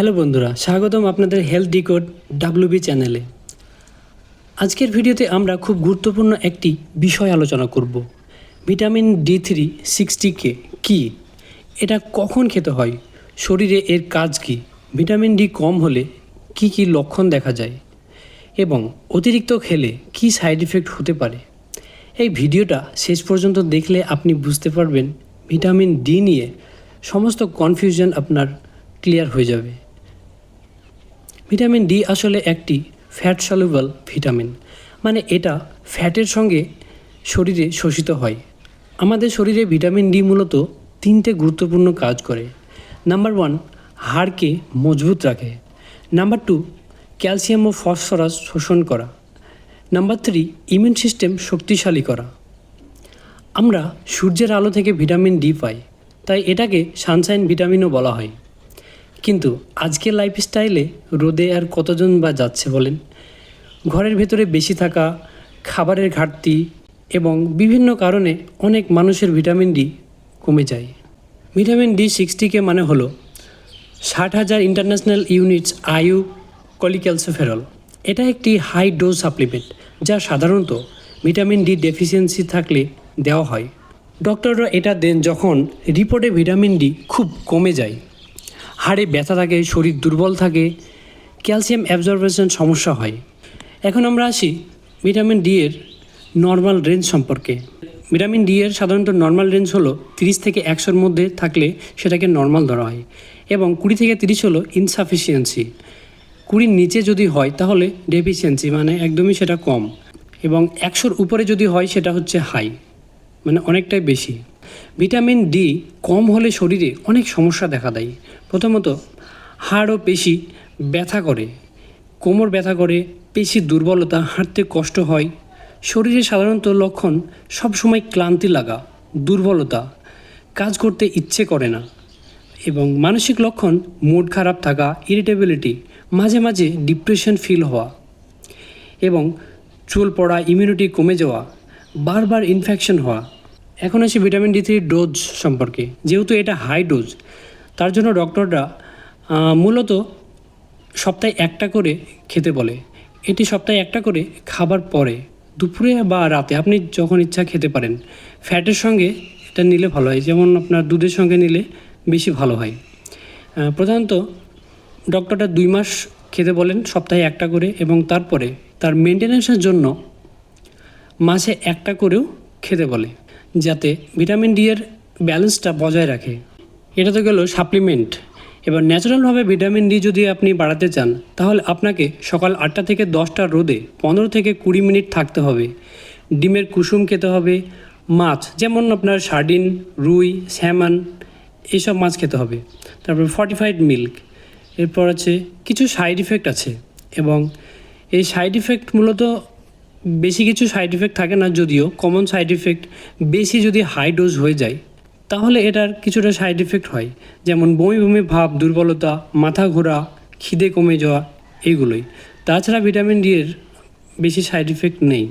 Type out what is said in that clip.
Hello বন্ধুরা, স্বাগতম আপনাদের হেলথ ডিকোড ডাব্লিউবি চ্যানেলে। আজকের ভিডিওতে আমরা খুব গুরুত্বপূর্ণ একটি বিষয় আলোচনা করব। ভিটামিন D3 60K কী, এটা কখন খেতে হয়, শরীরে এর কাজ কী, ভিটামিন ডি কম হলে কি কি লক্ষণ দেখা যায় এবং অতিরিক্ত খেলে কি সাইড ইফেক্ট হতে পারে। এই ভিডিওটা শেষ পর্যন্ত দেখলে আপনি বুঝতে পারবেন ভিটামিন ডি নিয়ে সমস্ত কনফিউশন আপনার ক্লিয়ার হয়ে যাবে। ভিটামিন ডি আসলে একটি ফ্যাট সলিউবল ভিটামিন, মানে এটা ফ্যাটের সঙ্গে শরীরে শোষিত হয়। আমাদের শরীরে ভিটামিন ডি মূলত তিনটে গুরুত্বপূর্ণ কাজ করে। নাম্বার 1, হাড়কে মজবুত রাখে। নাম্বার 2, ক্যালসিয়াম ও ফসফরাস শোষণ করা। নাম্বার 3, ইমিউন সিস্টেম শক্তিশালী করা। আমরা সূর্যের আলো থেকে ভিটামিন ডি পাই, তাই এটাকে সানশাইন ভিটামিনও বলা হয়। কিন্তু আজকের লাইফস্টাইলে রোদে আর কতজন বা যাচ্ছে বলেন? ঘরের ভেতরে বেশি থাকা, খাবারের ঘাটতি এবং বিভিন্ন কারণে অনেক মানুষের ভিটামিন ডি কমে যায়। ভিটামিন ডি 60K মানে হলো 60,000 ইন্টারন্যাশনাল ইউনিটস আইউ কলিক্যালসিফেরল। এটা একটি হাই ডোজ সাপ্লিমেন্ট যা সাধারণত ভিটামিন ডি ডেফিসিয়েন্সি থাকলে দেওয়া হয়। ডক্টররা এটা দেন যখন রিপোর্টে ভিটামিন ডি খুব কমে যায়, হাড়ে ব্যথা থাকে, শরীর দুর্বল থাকে, ক্যালসিয়াম অ্যাবজর্বেশন সমস্যা হয়। এখন আমরা আসি ভিটামিন ডি এর নর্মাল রেঞ্জ সম্পর্কে। ভিটামিন ডি এর সাধারণত নর্মাল রেঞ্জ হলো 30 থেকে 100-র মধ্যে থাকলে সেটাকে নর্মাল ধরা হয়, এবং 20 থেকে 30 হলো ইনসাফিসিয়েন্সি। 20-র নিচে যদি হয় তাহলে ডেফিসিয়েন্সি, মানে একদমই সেটা কম, এবং 100-র উপরে যদি হয় সেটা হচ্ছে হাই, মানে অনেকটাই বেশি। ভিটামিন ডি কম হলে শরীরে অনেক সমস্যা দেখা দেয়। প্রথমত, হাড় ও পেশি ব্যথা করে, কোমর ব্যথা করে, পেশির দুর্বলতা, হাঁটতে কষ্ট হয়। শরীরে সাধারণত লক্ষণ সবসময় ক্লান্তি লাগা, দুর্বলতা, কাজ করতে ইচ্ছে করে না, এবং মানসিক লক্ষণ মুড খারাপ থাকা, ইরিটেবিলিটি, মাঝে মাঝে ডিপ্রেশন ফিল হওয়া, এবং চুল পড়া, ইমিউনিটি কমে যাওয়া, বারবার ইনফেকশন হওয়া। এখন আসি ভিটামিন ডি 3 ডোজ সম্পর্কে। যেহেতু এটা হাই ডোজ, তার জন্য ডক্টররা মূলত সপ্তাহে একটা করে খেতে বলে। এটি সপ্তাহে একটা করে খাবার পরে, দুপুরে বা রাতে আপনি যখন ইচ্ছা খেতে পারেন। ফ্যাটের সঙ্গে এটা নিলে ভালো হয়, যেমন আপনার দুধের সঙ্গে নিলে বেশি ভালো হয়। প্রধানত ডক্টররা 2 মাস খেতে বলেন সপ্তাহে একটা করে, এবং তারপরে তার মেনটেন্যান্সের জন্য মাসে একটা করেও খেতে বলে, যাতে ভিটামিন ডি এর ব্যালেন্সটা বজায় রাখে। এটা তো গেল সাপ্লিমেন্ট। এবার ন্যাচারালভাবে ভিটামিন ডি যদি আপনি বাড়াতে চান, তাহলে আপনাকে সকাল 8টা থেকে 10টা রোদে 15 থেকে 20 মিনিট থাকতে হবে। ডিমের কুসুম খেতে হবে। মাছ, যেমন আপনার সার্ডিন, রুই, স্যামন, এইসব মাছ খেতে হবে। তারপর ফর্টিফাইড মিল্ক। এরপর আছে কিছু সাইড ইফেক্ট আছে, এবং এই সাইড ইফেক্ট মূলত বেশি কিছু সাইড ইফেক্ট থাকে না, যদিও কমন সাইড ইফেক্ট বেশি যদি হাই ডোজ হয়ে যায় তাহলে এটার কিছুটা সাইড ইফেক্ট হয়, যেমন বমি বমি ভাব, দুর্বলতা, মাথা ঘোরা, খিদে কমে যাওয়া, এইগুলোই। তাছাড়া ভিটামিন ডি এর বেশি সাইড ইফেক্ট নেই।